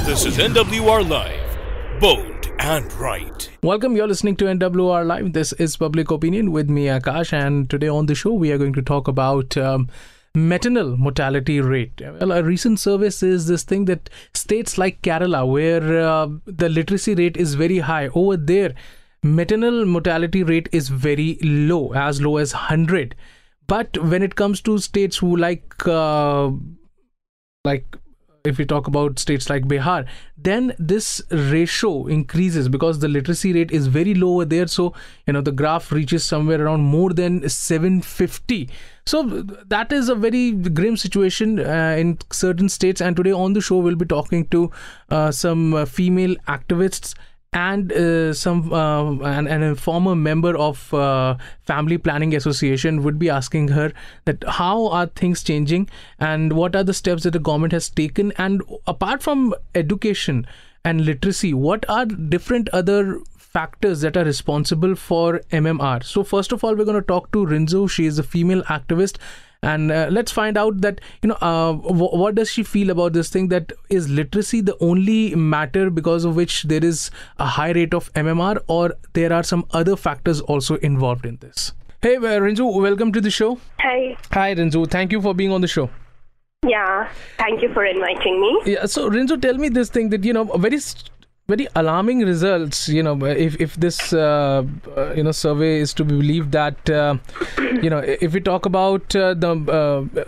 This is NWR Live, bold and right. Welcome, you're listening to NWR Live. This is Public Opinion with me, Akash, and today on the show we are going to talk about maternal mortality rate. Well, a recent survey says this thing that states like Kerala, where the literacy rate is very high, over there maternal mortality rate is very low as 100. But when it comes to states who like if we talk about states like Bihar, then this ratio increases because the literacy rate is very low over there. So, the graph reaches somewhere around more than 750. So that is a very grim situation in certain states. And today on the show, we'll be talking to some female activists and and a former member of Family Planning Association. Would be asking her that how are things changing and what are the steps that the government has taken, and apart from education and literacy, what are different other factors that are responsible for MMR. So first of all, we're going to talk to Rinzu. She is a female activist. And let's find out that, what does she feel about this thing? That is literacy the only matter because of which there is a high rate of MMR, or there are some other factors also involved in this? Hey, Rinzu, welcome to the show. Hi. Hi, Rinzu. Thank you for being on the show. Yeah, thank you for inviting me. Yeah, so Rinzu, tell me this thing that, very alarming results, if this survey is to be believed, that if we talk about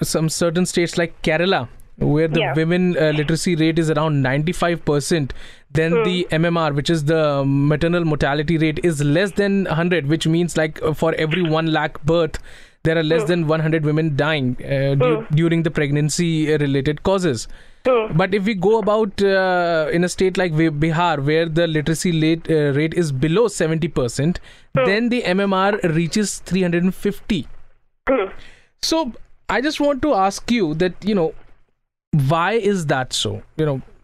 some certain states like Kerala, where the women literacy rate is around 95%, then the MMR, which is the maternal mortality rate, is less than 100, which means like for every 1 lakh birth there are less than 100 women dying during the pregnancy related causes. But if we go about in a state like Bihar, where the literacy rate is below 70%, then the MMR reaches 350. So I just want to ask you that, why is that so?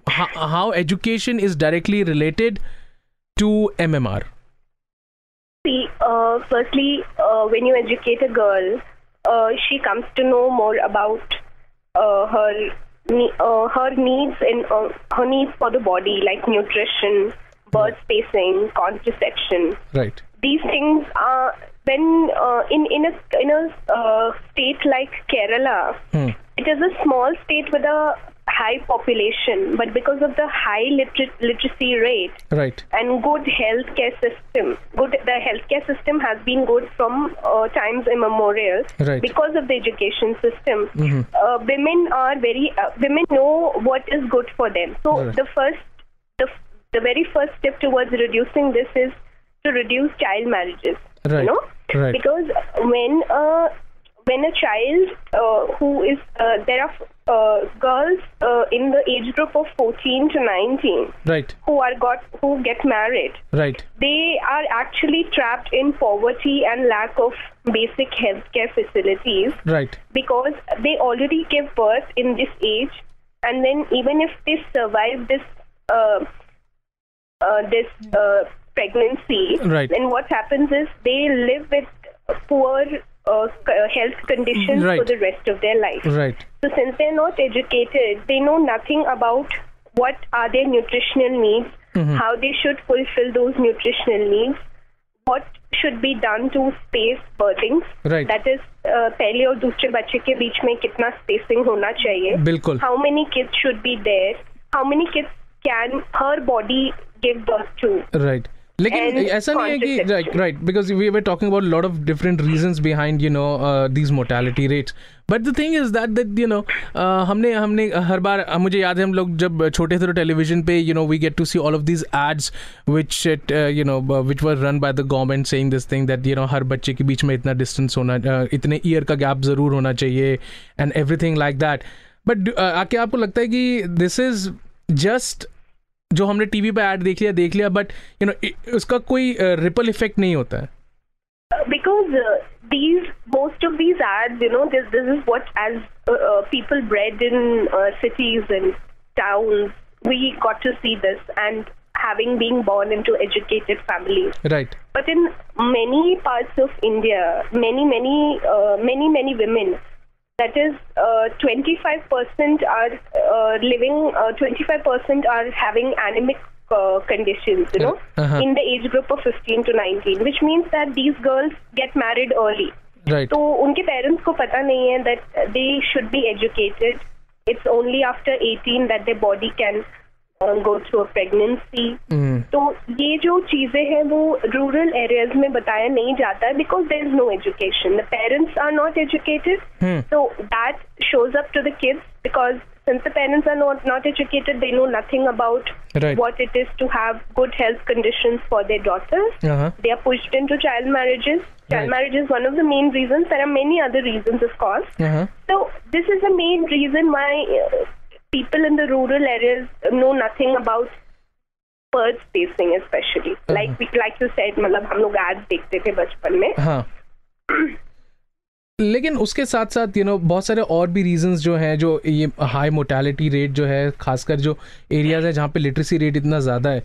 How education is directly related to MMR? See, firstly, when you educate a girl, she comes to know more about her needs and her needs for the body, like nutrition, birth spacing, contraception. Right. These things are when in a state like Kerala, it is a small state with a high population, but because of the high literacy rate, right, and good healthcare system, the healthcare system has been good from times immemorial, right, because of the education system. Women are women know what is good for them. So right, the very first step towards reducing this is to reduce child marriages. Right. Right. Because when a child who is there are girls in the age group of 14 to 19, right, who get married, right, they are actually trapped in poverty and lack of basic healthcare facilities, right, because they already give birth in this age, and then even if they survive this pregnancy, right, then what happens is they live with poor health conditions, right, for the rest of their life. Right. So since they're not educated, they know nothing about what are their nutritional needs, how they should fulfill those nutritional needs, what should be done to space birthings. Right. That is, पहले और दूसरे बच्चे के बीच में कितना spacing होना चाहिए. बिल्कुल. How many kids should be there? How many kids can her body give birth to? Right. लेकिन ऐसा नहीं है कि right, because we were talking about a lot of different reasons behind these mortality rates, but the thing is that हमने हर बार, मुझे याद है हम लोग जब छोटे थे तो टेलीविजन पे we get to see all of these ads which were run by the government saying this thing that हर बच्चे के बीच में इतना distance होना, इतने ईयर का गैप जरूर होना चाहिए and everything like that. But क्या आपको लगता है कि this is just जो हमने टीवी पे ऐड देख लिया बट उसका कोई रिपल इफेक्ट नहीं होता है? Because most of these ads, this is what, as people bred in cities and towns, we got to see this, and having been born into educated families. Right. But in many parts of India, many women That is, 25% are living. 25% are having anemic conditions. In the age group of 15 to 19, which means that these girls get married early. Right. तो उनके parents को पता नहीं है that they should be educated. It's only after 18 that their body can go through a pregnancy. तो ये जो चीजें हैं वो rural areas में बताया नहीं जाता है because there is no education. The parents are not educated. So that shows up to the kids because since the parents are not educated, they know nothing about what it is to have good health conditions for their daughters. They are pushed into child marriages. Child marriage is one of the main reasons. There are many other reasons, of course. So this is the main reason why people in the rural areas know nothing about birth spacing, especially. Like you said, मतलब हम लोग ads देखते थे बचपन में. लेकिन उसके साथ साथ बहुत सारे और भी रीजंस जो हैं, जो ये हाई मोर्टेलिटी रेट जो है, खासकर जो एरियाज है जहाँ पे लिटरेसी रेट इतना ज़्यादा है,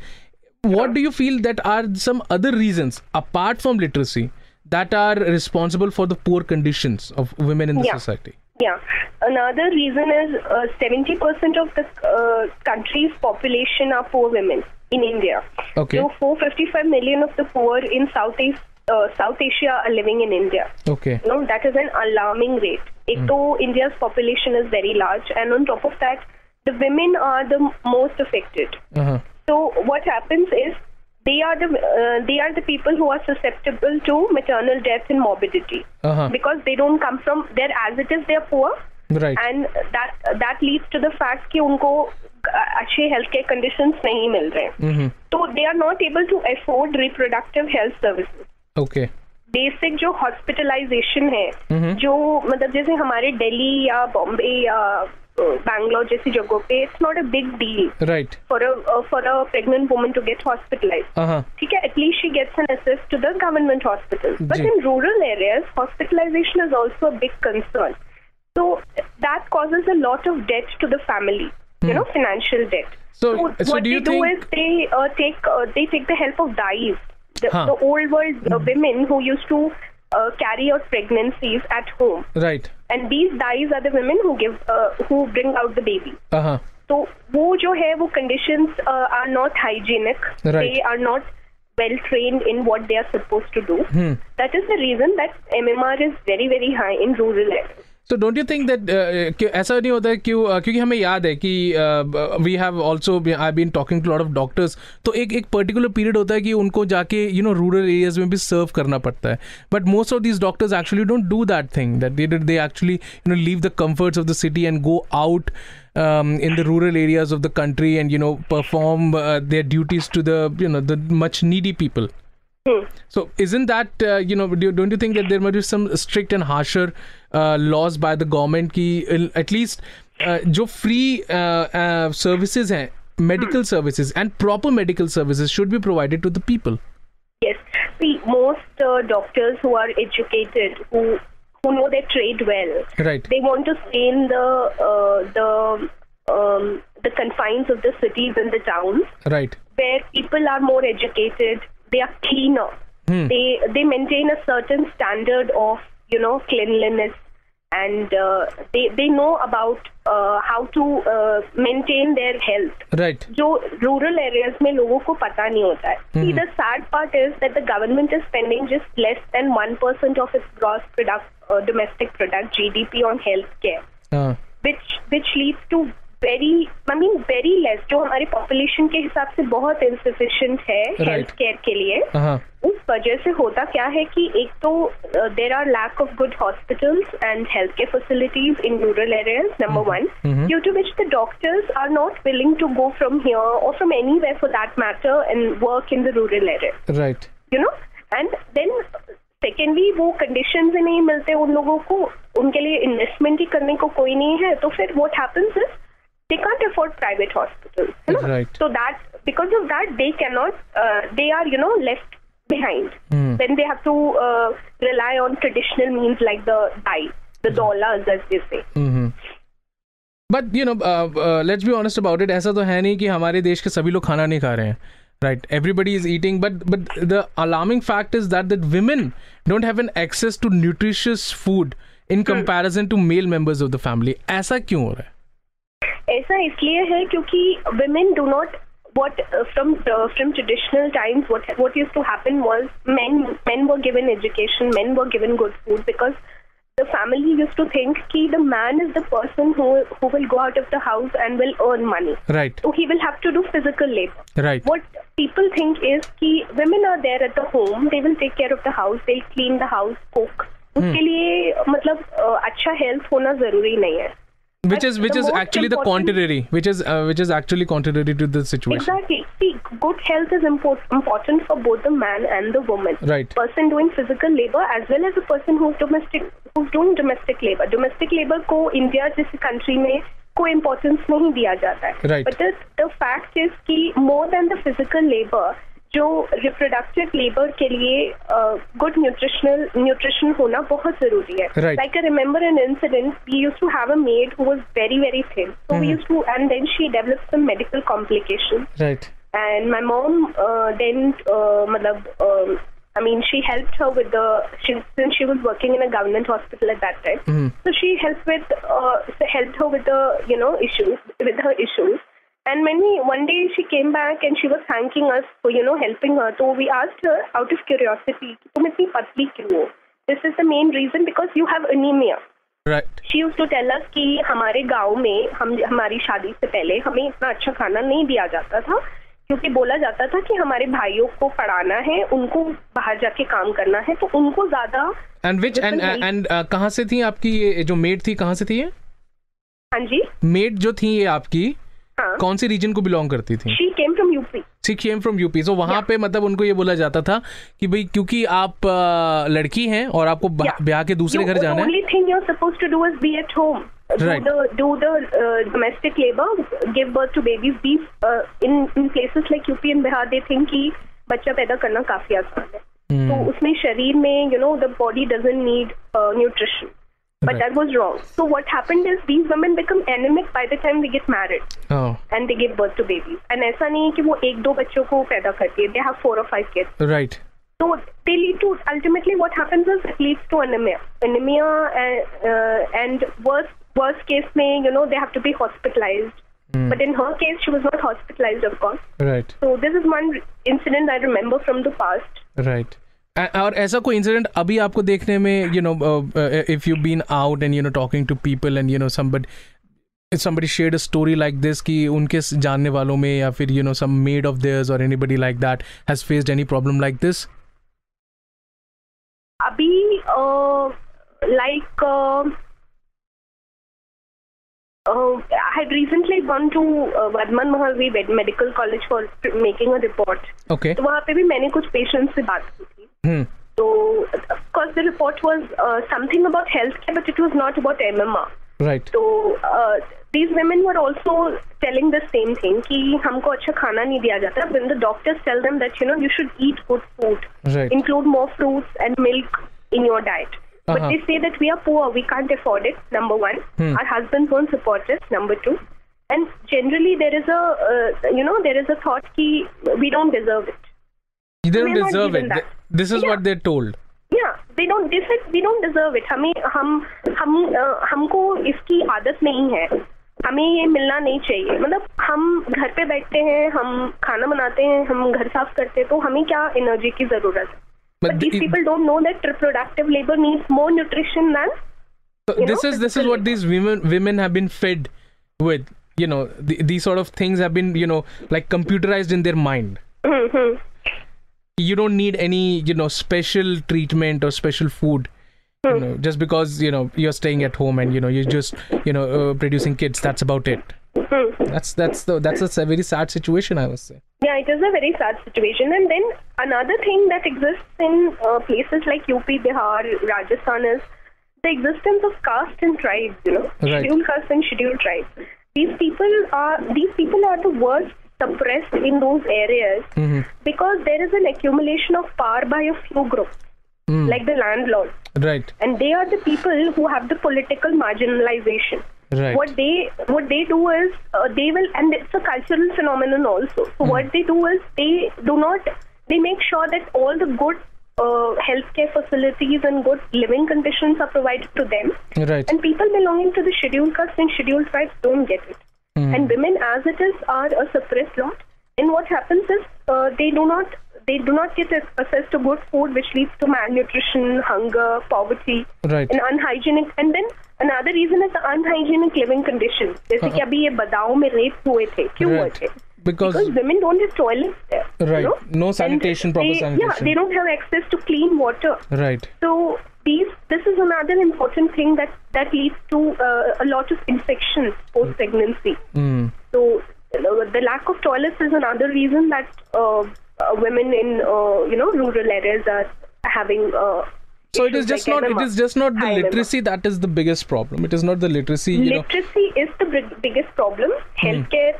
what do you feel that are some other reasons apart from literacy that are responsible for the poor conditions of women in the society? Yeah, another reason is 70% of the country's population are poor women in India. Okay. So 455 million of the poor in South Asia are living in India. Okay. That is an alarming rate. एक तो India's population is very large, and on top of that, the women are the most affected. So what happens is they are the people who are susceptible to maternal death and morbidity because they don't come from there as it is. They are poor, right? And that leads to the fact कि उनको अच्छे healthcare conditions नहीं मिल रहे. तो they are not able to afford reproductive health services. Okay. Basic जो hospitalisation है, जो मतलब जैसे हमारे दिल्ली या बॉम्बे या बैंगलोर जैसी जगहों पे, it's not a big deal for a pregnant woman to get hospitalised. ठीक है, at least she gets an access to the government hospital. But in rural areas hospitalisation is also a big concern. So that causes a lot of debt to the family, financial debt. So what do you they do is they take the help of dyes. The old world women who used to carry out pregnancies at home. Right. And these dyes are the women who bring out the baby. So वो जो है वो conditions are not hygienic. Right. They are not well trained in what they are supposed to do. That is the reason that MMR is very very high in rural areas. So don't you think that ऐसा नहीं होता है क्योंकि हमें याद है कि we have also I've been talking to a lot of doctors, तो एक पर्टिकुलर पीरियड होता है कि उनको जाके रूरल एरियाज में भी सर्व करना पड़ता है. But most of these doctors actually don't do that thing, that they actually leave the comforts of the city and go out in the rural areas of the country and perform their duties to the much needy people. So isn't that don't you think that there might be some strict and harsher laws by the government ki at least jo free services hain, medical services and proper medical services should be provided to the people? Yes, see, most doctors who are educated, who know their trade well, right, they want to stay in the confines of the cities and the towns, right, where people are more educated. They are cleaner. They maintain a certain standard of cleanliness, and they know about how to maintain their health. Right. जो rural areas में लोगों को पता नहीं होता है. See, the sad part is that the government is spending just less than 1% of its gross domestic product (GDP) on healthcare, which leads to very less, जो हमारी पॉपुलेशन के हिसाब से बहुत insufficient है हेल्थ केयर के लिए. उस वजह से होता क्या है कि एक तो there are lack of good hospitals and healthcare facilities in rural areas, number one, due to which the doctors are not willing to go from here or from anywhere for that matter and work in the rural area. Right. And then secondly, वो conditions ही नहीं मिलते उन लोगों को, उनके लिए investment ही करने को कोई नहीं है, तो फिर what happens is they can't afford private hospitals. Right. So that because of that they cannot they are left behind. Then they have to rely on traditional means like the dye, the dollars as they say. But let's be honest about it, ऐसा तो है नहीं कि हमारे देश के सभी लोग खाना नहीं खा रहे हैं. Right, everybody is eating, but the alarming fact is that women don't have an access to nutritious food in comparison to male members of the family. ऐसा क्यों हो रहा है? ऐसा इसलिए है क्योंकि women do not from traditional times what used to happen was men were given education, men were given good food, because the family used to think कि the man is the person who will go out of the house and will earn money. Right. So he will have to do physical labor. Right. What people think is कि women are there at the home, they will take care of the house, they'll clean the house, cook. उसके लिए मतलब अच्छा health होना जरूरी नहीं है. Which is actually the contrary. Which is actually contrary to the situation. Exactly. See, good health is important for both the man and the woman. Right. Person doing physical labor as well as the person who's doing domestic labor. Domestic labor को India जैसे country में कोई importance नहीं दिया जाता है. Right. But the fact is कि more than the physical labor, जो reproductive labor के लिए good nutrition होना बहुत जरूरी है. Right. Like I remember an incident, we used to have a maid who was very, very thin. So we used to, and then she developed some medical complications. Right. And my mom she helped her with since she was working in a government hospital at that time. So she helped her with the issues, with her issues. And one day she came back and she was thanking us for helping her. So we asked her out of curiosity, तुम इतनी पतली क्यों हो? This is the main reason, because you have anemia. Right. She used to tell us कि हमारे गांव में हमारी शादी से पहले हमें इतना अच्छा खाना नहीं दिया जाता था, क्योंकि बोला जाता था कि हमारे भाइयों को पढ़ाना है, उनको बाहर जाके काम करना है, तो उनको ज्यादा. And कहाँ से थी आपकी ये जो मेड थी, कहाँ से थी ये? हाँ जी. मेड जो थी ये आपकी कौन सी रीजन को बिलोंग करती थी? She came from UP. She came from UP. So वहाँ पे मतलब उनको ये बोला जाता था कि भाई क्योंकि आप लड़की हैं और आपको ब्याह के दूसरे घर जाना है. The only thing you're supposed to do is be at home. Right. Do the domestic labor, give birth to babies. These in places like UP and Bihar, they think कि बच्चा पैदा करना काफी आसान है. तो उसमें शरीर में the body doesn't need nutrition. But right. That was wrong. So what happened is these women become anemic by the time they get married. Oh. And they give birth to babies. And ऐसा नहीं है कि वो 1-2 बच्चों को पैदा करती है. They have 4 or 5 kids. Right. So they lead to, ultimately what happens is it leads to anemia. And worst case में, they have to be hospitalized. But in her case, she was not hospitalized, of course. Right. So this is one incident I remember from the past. Right. और ऐसा कोई incident अभी आपको देखने में if you've been out and talking to people and somebody shared a story like this कि उनके जानने वालों में या फिर some maid of theirs or anybody like that has faced any problem like this? अभी I had recently gone to Vardhman Mahalvi Medical College for making a report. Okay. तो वहाँ पे भी मैंने कुछ पेशेंट्स से बात की थी. So of course the report was something about healthcare, but it was not about MMR. Right. So these women were also telling the same thing कि हमको अच्छा खाना नहीं दिया जाता. When the doctors tell them that you should eat good food, right. include more fruits and milk in your diet. But they say that we are poor, we can't afford it, number one. Our husbands won't support us, number two. And generally there is a thought कि we don't deserve it. You don't deserve it. This is what they're told. Yeah, they said we don't deserve it. हमको इसकी आदत नहीं है. हमें ये मिलना नहीं चाहिए. मतलब हम घर पे बैठते हैं, हम खाना बनाते हैं, हम घर साफ करते हैं, तो हमें क्या एनर्जी की जरूरत है. But these people don't know that reproductive labor needs more nutrition than. This is what these women have been fed with. These sort of things have been like computerized in their mind. Mm-hmm. You don't need any special treatment or special food. Just because you're staying at home and you're just producing kids. That's about it. That's a very sad situation, I would say. Yeah, it is a very sad situation. And then another thing that exists in places like UP, Bihar, Rajasthan is the existence of caste and tribes. Right. Scheduled caste and scheduled tribes. These people are the worst suppressed in those areas because there is an accumulation of power by a few groups, like the landlords. Right. And they are the people who have the political marginalization. Right. What they do is they will, and it's a cultural phenomenon also. So what they do is they make sure that all the good healthcare facilities and good living conditions are provided to them. Right. And people belonging to the scheduled caste and scheduled tribes don't get it. And women, as it is, are a suppressed lot. And what happens is they do not get access to good food, which leads to malnutrition, hunger, poverty, Right. and unhygienic. And then another reason is the unhygienic living conditions. जैसे कि अभी ये बदाऊं में rape हुए थे, क्यों हुए Right. थे? Because Women don't have toilets there. Right. You know? No sanitation, And proper Yeah, sanitation. they don't have access to clean water. Right. So this is another important thing that leads to a lot of infections post pregnancy. So the lack of toilets is another reason that women in rural areas are having. So it is issues just like not. MMR, It is just not the high MMR. literacy that is the biggest problem. It is not the literacy. Literacy is the biggest problem. Healthcare,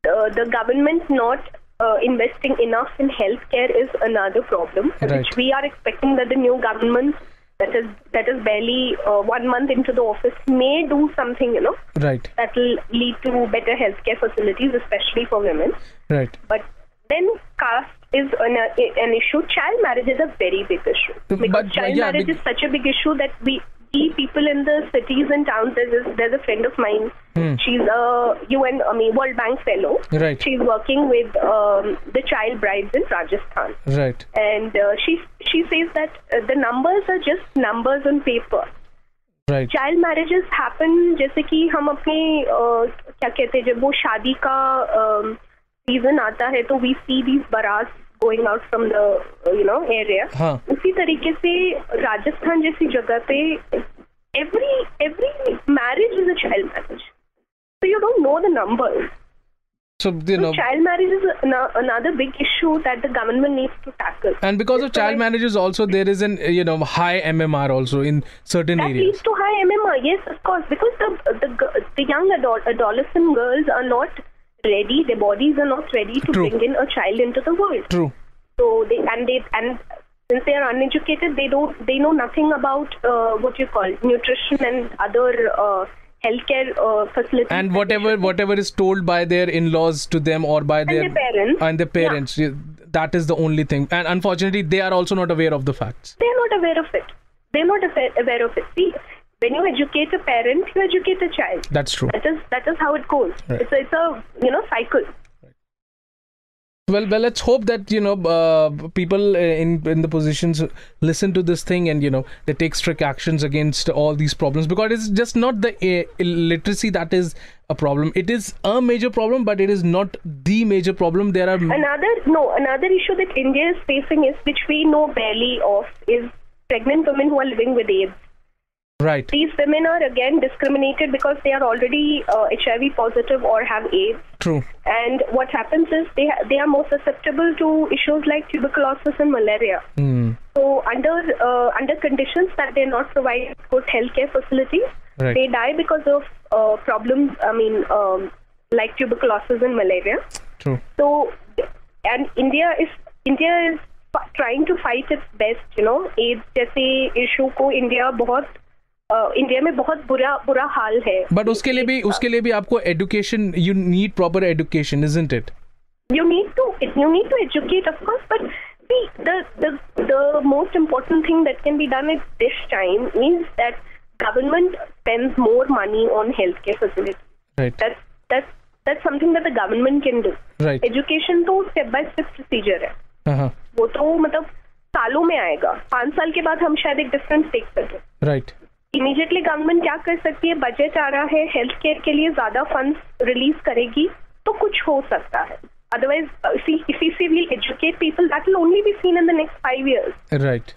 the government not investing enough in healthcare is another problem, Right. which we are expecting that the new government that is barely 1 month into the office may do something, Right. that will lead to better healthcare facilities, especially for women. Right. But then caste is an issue. Child marriage is a very big issue. Because But, child yeah, marriage is such a big issue that we people in the cities and towns, there's a friend of mine. She's a World Bank fellow. Right. She's working with the child brides in Rajasthan. Right. And she says that the numbers are just numbers on paper. Right. Child marriages happen जैसे कि हम अपने क्या कहते हैं जब वो शादी का सीजन आता है तो वी सी दीज बारात going out from the area. हाँ. उसी तरीके से राजस्थान जैसी जगह पे every marriage is a child marriage, so you don't know the numbers. So Child marriage is another big issue that the government needs to tackle. And because of child marriages, also there is an high MMR also in certain That areas. leads to high MMR, yes, of course, because the young adolescent girls are not ready. Their bodies are not ready to True. bring in a child into the world. True. So and since they are uneducated, they know nothing about what you call nutrition and other healthcare facilities. And whatever is told by their in-laws to them or by their parents, yeah, that is the only thing. And unfortunately, they are also not aware of the facts. They are not aware of it. They are not aware of it. See, when you educate a parent, you educate a child. That's true. That is how it goes. Right. It's a cycle. Well, let's hope that people in the positions listen to this thing and they take strict actions against all these problems, because it's just not the illiteracy that is a problem. It is a major problem, but it is not the major problem. There are another issue that India is facing is, which we know barely of, is pregnant women who are living with AIDS. Right. These women are again discriminated because they are already HIV positive or have AIDS. True. And what happens is they are more susceptible to issues like tuberculosis and malaria. So under conditions that they are not provided good healthcare facilities, right, they die because of problems. Like tuberculosis and malaria. True. So, and India is trying to fight its best. AIDS जैसे issue को India में बहुत बुरा हाल है. But उसके लिए भी आपको education, you need proper education, isn't it? You need to educate, of course, but see, the most important thing that can be done at this time is that government spends more money on healthcare facilities. Right. That's something that the government can do. Right. Education तो step by step procedure है. वो तो मतलब सालों में आएगा. 5 साल के बाद हम शायद एक difference देख सकें. Right. इमीडिएटली गवर्नमेंट क्या कर सकती है, बजट आ रहा है, हेल्थ केयर के लिए ज्यादा फंड्स रिलीज करेगी तो कुछ हो सकता है. Otherwise if we will educate people, that will only be seen in the next 5 years. Right.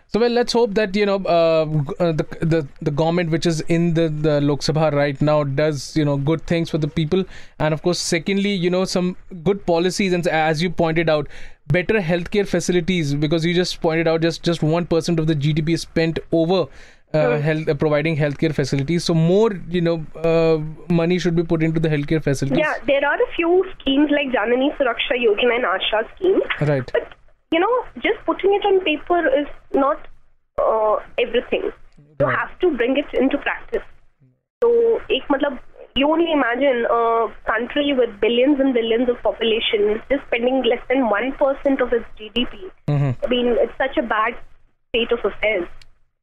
So well, let's hope that the government which is in the Lok Sabha right now does good things for the people, and of course secondly some good policies, and as you pointed out, better healthcare facilities, because you just pointed out just 1% of the GDP is spent over providing healthcare facilities. So more money should be put into the healthcare facilities. Yeah, there are a few schemes like Janani Suraksha Yojana and Asha scheme. Right. But just putting it on paper is not everything. You have to bring it into practice. So, you only imagine a country with billions and billions of population just spending less than 1% of its GDP. Mm-hmm. I mean, it's such a bad state of affairs.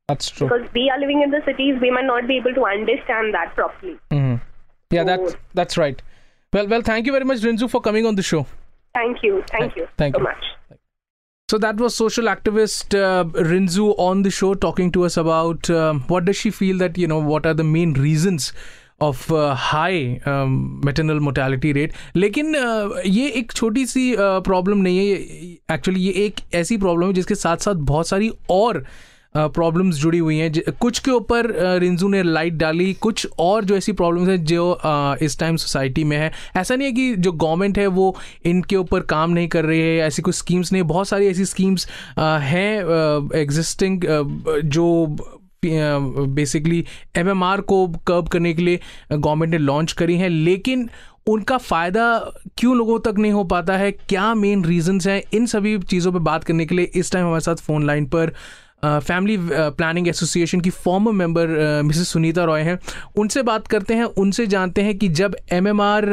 That's true. Because we are living in the cities, we might not be able to understand that properly. Mm-hmm. Yeah, So, that's right. Well, thank you very much, Rinzu, for coming on the show. Thank you so much. So that was social activist Rinzu on the show talking to us about what does she feel that, what are the main reasons of high maternal mortality rate. लेकिन ये एक छोटी सी problem नहीं है, actually ये एक ऐसी problem है जिसके साथ साथ बहुत सारी और प्रॉब्लम्स जुड़ी हुई हैं. कुछ के ऊपर रिंजू ने लाइट डाली, कुछ और जो ऐसी प्रॉब्लम्स हैं जो इस टाइम सोसाइटी में है. ऐसा नहीं है कि जो गवर्नमेंट है वो इनके ऊपर काम नहीं कर रही है, ऐसी कोई स्कीम्स नहीं. बहुत सारी ऐसी स्कीम्स हैं एग्जिस्टिंग जो बेसिकली MMR को कर्ब करने के लिए गवर्नमेंट ने लॉन्च करी हैं, लेकिन उनका फ़ायदा क्यों लोगों तक नहीं हो पाता है, क्या मेन रीजंस हैं, इन सभी चीज़ों पे बात करने के लिए इस टाइम हमारे साथ फ़ोन लाइन पर फैमिली प्लानिंग एसोसिएशन की farmer member Mrs Sunita Roy हैं. उनसे बात करते हैं, उनसे जानते हैं कि जब MMR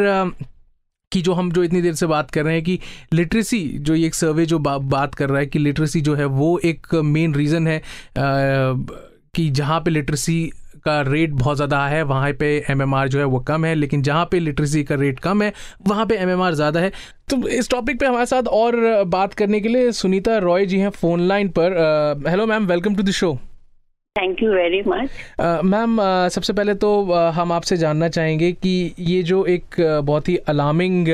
की जो इतनी देर से बात कर रहे हैं कि लिटरेसी, जो ये एक सर्वे जो बात कर रहा है कि लिटरेसी जो है वो एक मेन रीज़न है कि जहाँ पे लिटरेसी का रेट बहुत ज़्यादा है वहाँ पे MMR जो है वो कम है, लेकिन जहाँ पे लिटरेसी का रेट कम है वहाँ पे MMR ज़्यादा है. तो इस टॉपिक पे हमारे साथ और बात करने के लिए सुनीता रॉय जी हैं फ़ोन लाइन पर. Hello ma'am, welcome to the show. Thank you very much. Ma'am, सबसे पहले तो हम आपसे जानना चाहेंगे कि ये जो एक बहुत ही अलार्मिंग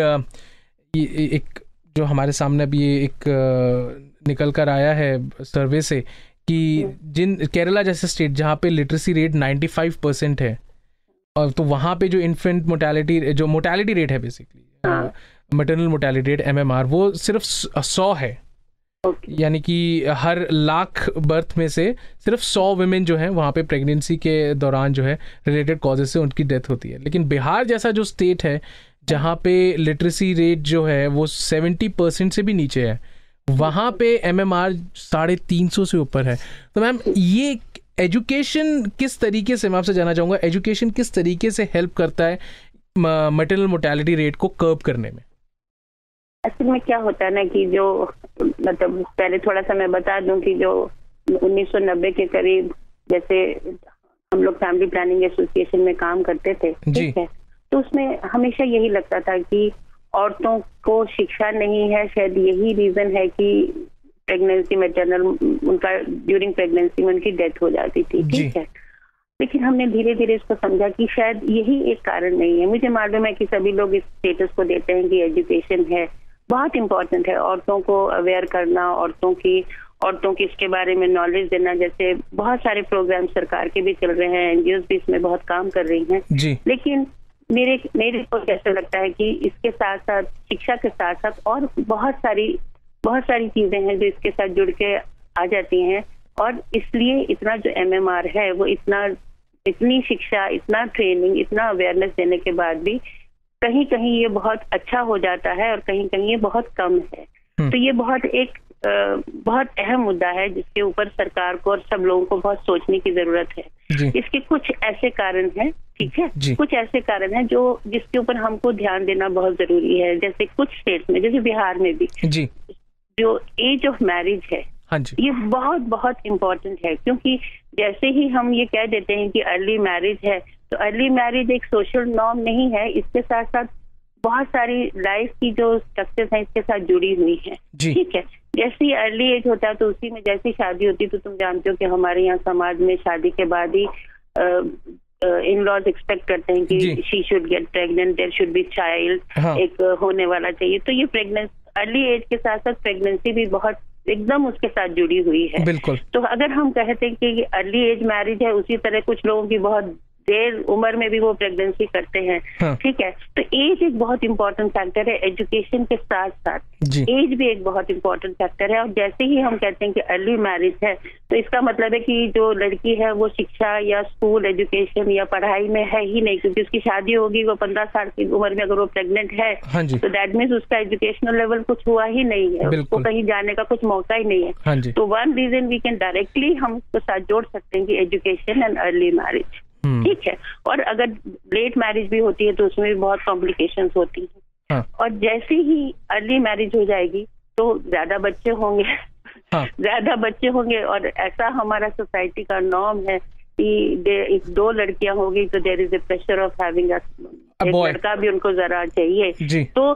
एक जो हमारे सामने अभी ये एक निकल कर आया है सर्वे से कि केरला जैसे स्टेट जहाँ पे लिटरेसी रेट 95% है, और तो वहाँ पे जो इन्फेंट मोर्टेलिटी रेट है basically maternal mortality rate MMR वो सिर्फ 100 है. यानी कि हर लाख बर्थ में से सिर्फ 100 वुमेन जो हैं वहाँ पे प्रेगनेंसी के दौरान जो है रिलेटेड कॉजेज से उनकी डेथ होती है. लेकिन बिहार जैसा जो स्टेट है जहाँ पे लिटरेसी रेट जो है वो 70% से भी नीचे है, वहाँ पे MMR 350 से ऊपर है. तो मैम, ये एजुकेशन किस तरीके से, मैं आपसे जानना चाहूँगा, एजुकेशन किस तरीके से हेल्प करता है मैटरनल मोर्टेलिटी रेट को कर्ब करने में? असल में क्या होता है ना कि जो मतलब पहले थोड़ा सा मैं बता दूं कि जो 1990 के करीब जैसे हम लोग फैमिली प्लानिंग एसोसिएशन में काम करते थे, ठीक है, तो उसमें हमेशा यही लगता था कि औरतों को शिक्षा नहीं है, शायद यही रीजन है कि प्रेगनेंसी मैटरनल उनका ड्यूरिंग प्रेगनेंसी में उनकी डेथ हो जाती थी, ठीक है. लेकिन हमने धीरे धीरे इसको समझा कि शायद यही एक कारण नहीं है. मुझे मालूम है कि सभी लोग इस स्टेटस को देते हैं कि एजुकेशन है, बहुत इम्पोर्टेंट है, औरतों को अवेयर करना, औरतों की इसके बारे में नॉलेज देना. जैसे बहुत सारे प्रोग्राम सरकार के भी चल रहे हैं, NGOs भी इसमें बहुत काम कर रही हैं, लेकिन मेरे को ऐसा लगता है कि इसके साथ साथ शिक्षा के साथ साथ और बहुत सारी चीजें हैं जो इसके साथ जुड़ के आ जाती हैं. और इसलिए इतना जो MMR है वो इतनी शिक्षा, इतना ट्रेनिंग, इतना अवेयरनेस देने के बाद भी कहीं कहीं ये बहुत अच्छा हो जाता है और कहीं कहीं ये बहुत कम है. तो ये बहुत अहम मुद्दा है जिसके ऊपर सरकार को और सब लोगों को बहुत सोचने की जरूरत है. इसके कुछ ऐसे कारण हैं, ठीक है, कुछ ऐसे कारण हैं जिसके ऊपर हमको ध्यान देना बहुत जरूरी है. जैसे कुछ स्टेट्स में, जैसे बिहार में भी जो एज ऑफ मैरिज है, ये बहुत बहुत इम्पोर्टेंट है, क्योंकि जैसे ही हम ये कह देते हैं कि अर्ली मैरिज है, तो अर्ली मैरिज एक सोशल नॉर्म नहीं है, इसके साथ साथ बहुत सारी लाइफ की जो स्ट्रक्चर्स हैं इसके साथ जुड़ी हुई हैं, ठीक है. जैसे ही अर्ली एज होता है तो उसी में जैसी शादी होती है, तो तुम जानते हो कि हमारे यहाँ समाज में शादी के बाद ही इन लॉज एक्सपेक्ट करते हैं कि she should get pregnant, there should be child, एक होने वाला चाहिए. तो ये प्रेगनेंसी अर्ली एज के साथ साथ प्रेगनेंसी भी बहुत एकदम उसके साथ जुड़ी हुई है. बिल्कुल. तो अगर हम कहते हैं कि अर्ली एज मैरिज है, उसी तरह कुछ लोगों की बहुत देर उम्र में भी वो प्रेगनेंसी करते हैं, ठीक है. तो एज एक बहुत इंपॉर्टेंट फैक्टर है. एजुकेशन के साथ साथ एज भी एक बहुत इंपॉर्टेंट फैक्टर है. और जैसे ही हम कहते हैं कि अर्ली मैरिज है, तो इसका मतलब है कि जो लड़की है वो शिक्षा या स्कूल एजुकेशन या पढ़ाई में है ही नहीं, क्योंकि उसकी शादी होगी वो 15 साल की उम्र में, अगर वो प्रेग्नेंट है तो दैट मीन्स उसका एजुकेशनल लेवल कुछ हुआ ही नहीं है, उसको कहीं जाने का कुछ मौका ही नहीं है. तो one reason we can directly हम उसके साथ जोड़ सकते हैं कि एजुकेशन एंड अर्ली मैरिज. ठीक है। और अगर लेट मैरिज भी होती है तो उसमें भी बहुत कॉम्प्लिकेशंस होती हैं। और जैसे ही अर्ली मैरिज हो जाएगी तो ज्यादा बच्चे होंगे, ज्यादा बच्चे होंगे। और ऐसा हमारा सोसाइटी का नॉर्म है कि 2 लड़कियां होगी तो there is a pressure of having एक लड़का भी उनको जरा चाहिए। तो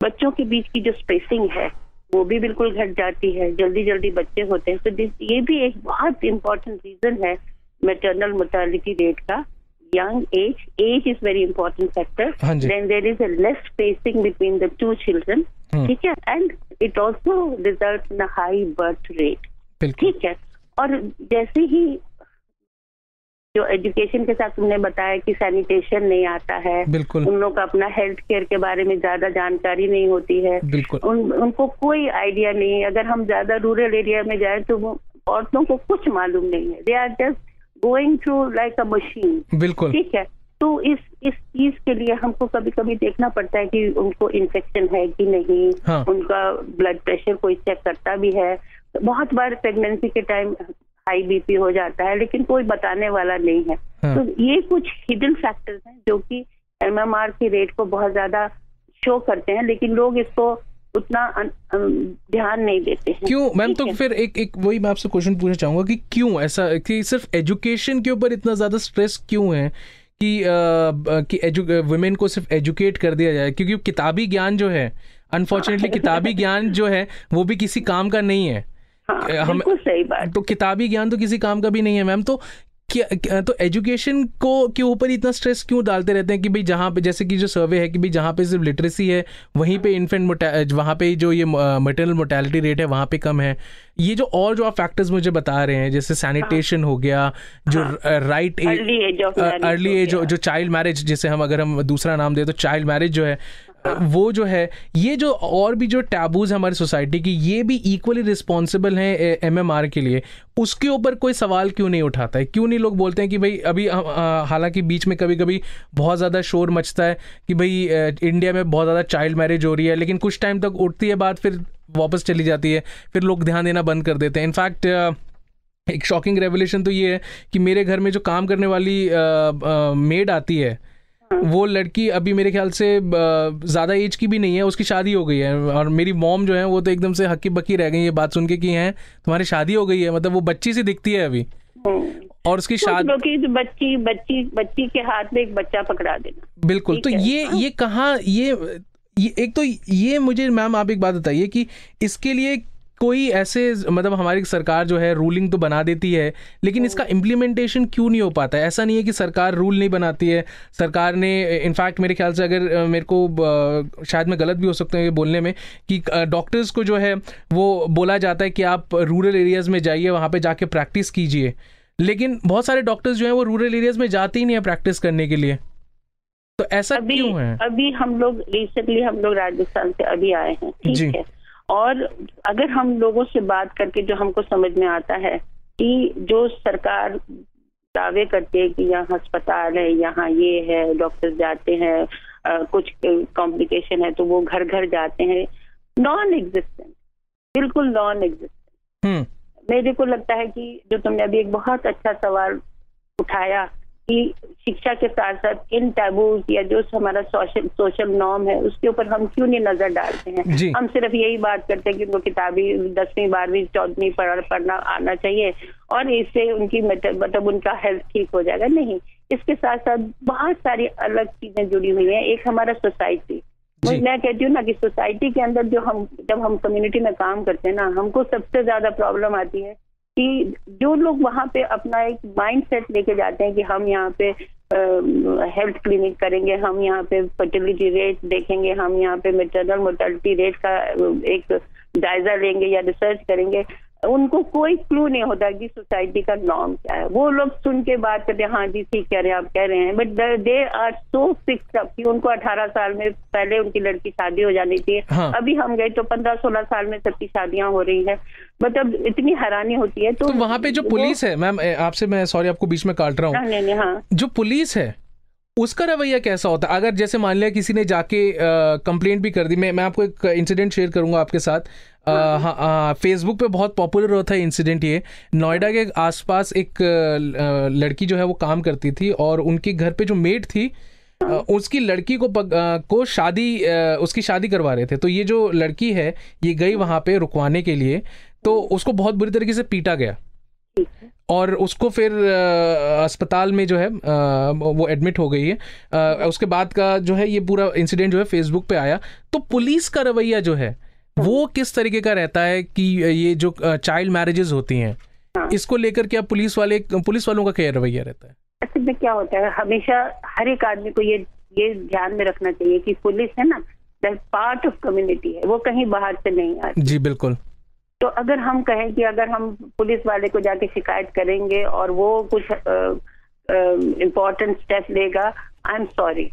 बच्चों के बीच की जो स्पेसिंग है वो भी बिल्कुल घट जाती है, जल्दी जल्दी बच्चे होते हैं। तो ये भी एक बहुत इम्पोर्टेंट रीजन है मैटरनल मोर्टेलिटी रेट का। young age is very important factor. Then there is a less spacing between the 2 children. ठीक है, and it also results in a high birth rate. ठीक है। और जैसे ही जो एजुकेशन के साथ तुमने बताया कि सैनिटेशन नहीं आता है, उन लोग का अपना हेल्थ केयर के बारे में ज्यादा जानकारी नहीं होती है, उनको कोई आइडिया नहीं है। अगर हम ज्यादा रूरल एरिया में जाए तो वो औरतों को कुछ मालूम नहीं है, they are just going through like a machine. बिल्कुल ठीक है। तो इस चीज के लिए हमको कभी कभी देखना पड़ता है कि उनको इन्फेक्शन है कि नहीं। उनका ब्लड प्रेशर कोई चेक करता भी है। बहुत बार प्रेगनेंसी के टाइम हाई बीपी हो जाता है लेकिन कोई बताने वाला नहीं है। तो ये कुछ हिडन फैक्टर्स हैं जो कि एमएमआर की रेट को बहुत ज्यादा शो करते हैं, लेकिन लोग इसको उतना ध्यान नहीं देते हैं। क्यों मैम? तो फिर एक वही मैं आपसे क्वेश्चन पूछना चाहूंगा कि क्यों ऐसा, कि सिर्फ एजुकेशन के ऊपर इतना ज्यादा स्ट्रेस क्यों है कि वुमेन को सिर्फ एजुकेट कर दिया जाए? क्योंकि किताबी ज्ञान जो है, अनफॉर्चुनेटली किताबी ज्ञान जो है वो भी किसी काम का नहीं है। हम सही बात। तो किताबी ज्ञान तो किसी काम का भी नहीं है मैम। तो तो एजुकेशन को के ऊपर इतना स्ट्रेस क्यों डालते रहते हैं कि भाई जहाँ पे, जैसे कि जो सर्वे है कि भाई जहाँ पे सिर्फ लिटरेसी है वहीं पे इन्फेंट वहाँ पे जो ये मैटरनल मोर्टेलिटी रेट है वहाँ पे कम है। ये जो और जो आप फैक्टर्स मुझे बता रहे हैं, जैसे सैनिटेशन हो गया, जो राइट अर्ली एज जो चाइल्ड मैरिज, जैसे अगर हम दूसरा नाम दें तो चाइल्ड मैरिज जो है वो जो है, ये जो और भी जो टैबूज हमारी सोसाइटी की, ये भी इक्वली रिस्पॉन्सिबल हैं एमएमआर के लिए। उसके ऊपर कोई सवाल क्यों नहीं उठाता है? क्यों नहीं लोग बोलते हैं कि भाई अभी हालांकि बीच में कभी कभी बहुत ज़्यादा शोर मचता है कि भाई इंडिया में बहुत ज़्यादा चाइल्ड मैरिज हो रही है, लेकिन कुछ टाइम तक उठती है बात, फिर वापस चली जाती है, फिर लोग ध्यान देना बंद कर देते हैं। इनफैक्ट एक शॉकिंग रेवलेशन तो ये है कि मेरे घर में जो काम करने वाली मेड आती है, वो लड़की अभी मेरे ख्याल से ज़्यादा एज की भी नहीं है, उसकी शादी हो गई है। और मेरी मॉम जो है वो तो एकदम से हक्की बक्की रह गई ये बात सुन के कि हैं तुम्हारी शादी हो गई है, मतलब वो बच्ची सी दिखती है अभी। और उसकी शादी, बच्ची के हाथ में एक बच्चा पकड़ा देना। बिल्कुल। तो ये कहाँ, ये एक तो ये मुझे मैम आप एक बात बताइए कि इसके लिए कोई ऐसे, मतलब हमारी सरकार जो है रूलिंग तो बना देती है, लेकिन इसका इम्प्लीमेंटेशन क्यों नहीं हो पाता है? ऐसा नहीं है कि सरकार रूल नहीं बनाती है, सरकार ने इनफैक्ट मेरे ख्याल से, अगर मेरे को शायद मैं गलत भी हो सकता हूँ ये बोलने में, कि डॉक्टर्स को जो है वो बोला जाता है कि आप रूरल एरियाज़ में जाइए, वहाँ पे जाके प्रैक्टिस कीजिए, लेकिन बहुत सारे डॉक्टर्स जो हैं वो रूरल एरियाज़ में जाते ही नहीं है प्रैक्टिस करने के लिए। तो ऐसा क्यों है? अभी हम लोग रिसेंटली राजस्थान से अभी आए हैं, ठीक है। और अगर हम लोगों से बात करके जो हमको समझ में आता है कि जो सरकार दावे करती है कि यहाँ अस्पताल है, यहाँ ये है, डॉक्टर जाते हैं, कुछ कॉम्प्लिकेशन है तो वो घर घर जाते हैं, नॉन एग्जिस्टेंट, बिल्कुल नॉन एग्जिस्टेंट। मेरे को लगता है कि जो तुमने अभी एक बहुत अच्छा सवाल उठाया कि शिक्षा के साथ साथ इन टैबूज या जो हमारा सोशल नॉर्म है उसके ऊपर हम क्यों नहीं नजर डालते हैं। हम सिर्फ यही बात करते हैं कि उनको किताबी 10वीं 12वीं 14वीं पढ़ना आना चाहिए और इससे उनकी मतलब उनका हेल्थ ठीक हो जाएगा। नहीं, इसके साथ साथ बहुत सारी अलग चीजें जुड़ी हुई हैं। एक हमारा सोसाइटी, मैं कहती हूँ ना कि सोसाइटी के अंदर जब हम कम्युनिटी में काम करते हैं ना, हमको सबसे ज्यादा प्रॉब्लम आती है कि जो लोग वहाँ पे अपना एक माइंड सेट लेके जाते हैं कि हम यहाँ पे हेल्थ क्लिनिक करेंगे, हम यहाँ पे फर्टिलिटी रेट देखेंगे, हम यहाँ पे मैटरनल मोर्टेलिटी रेट का एक जायजा लेंगे या रिसर्च करेंगे, उनको कोई क्लू नहीं होता कि सोसाइटी का नॉर्म क्या है। वो लोग सुन के बात करते हैं, हाँ जी ठीक कह रहे हैं, आप कह रहे हैं, but they are so fixed up कि उनको 18 साल में पहले उनकी लड़की शादी हो जानी चाहिए। हाँ। अभी हम गए तो 15-16 साल में सबकी शादियां हो रही है, मतलब इतनी हैरानी होती है। तो वहाँ पे जो पुलिस है, मैम आपसे मैं सॉरी आपको बीच में काट रहा हूँ, हाँ, जो पुलिस है उसका रवैया कैसा होता है? अगर जैसे मान लिया किसी ने जाके कंप्लेंट भी कर दी, मैं आपको एक इंसिडेंट शेयर करूंगा आपके साथ। हाँ, फेसबुक पे बहुत पॉपुलर होता है इंसिडेंट ये। नोएडा के आसपास एक लड़की जो है वो काम करती थी और उनके घर पे जो मेड थी उसकी लड़की को उसकी शादी करवा रहे थे। तो ये जो लड़की है ये गई वहां पे रुकवाने के लिए, तो उसको बहुत बुरी तरीके से पीटा गया और उसको फिर अस्पताल में जो है वो एडमिट हो गई है। उसके बाद का जो है ये पूरा इंसिडेंट जो है फेसबुक पे आया। तो पुलिस का रवैया जो है वो किस तरीके का रहता है कि ये जो चाइल्ड मैरिजेस होती हैं इसको लेकर क्या पुलिस वालों का क्या रवैया रहता है? असल में क्या होता है, हमेशा हर एक आदमी को ये ध्यान में रखना चाहिए कि पुलिस है ना, दैट पार्ट ऑफ कम्युनिटी है, वो कहीं बाहर से नहीं आती। जी बिल्कुल। तो अगर हम कहें कि अगर हम पुलिस वाले को जाके शिकायत करेंगे और वो कुछ इम्पोर्टेंट स्टेप लेगा, आई एम सॉरी,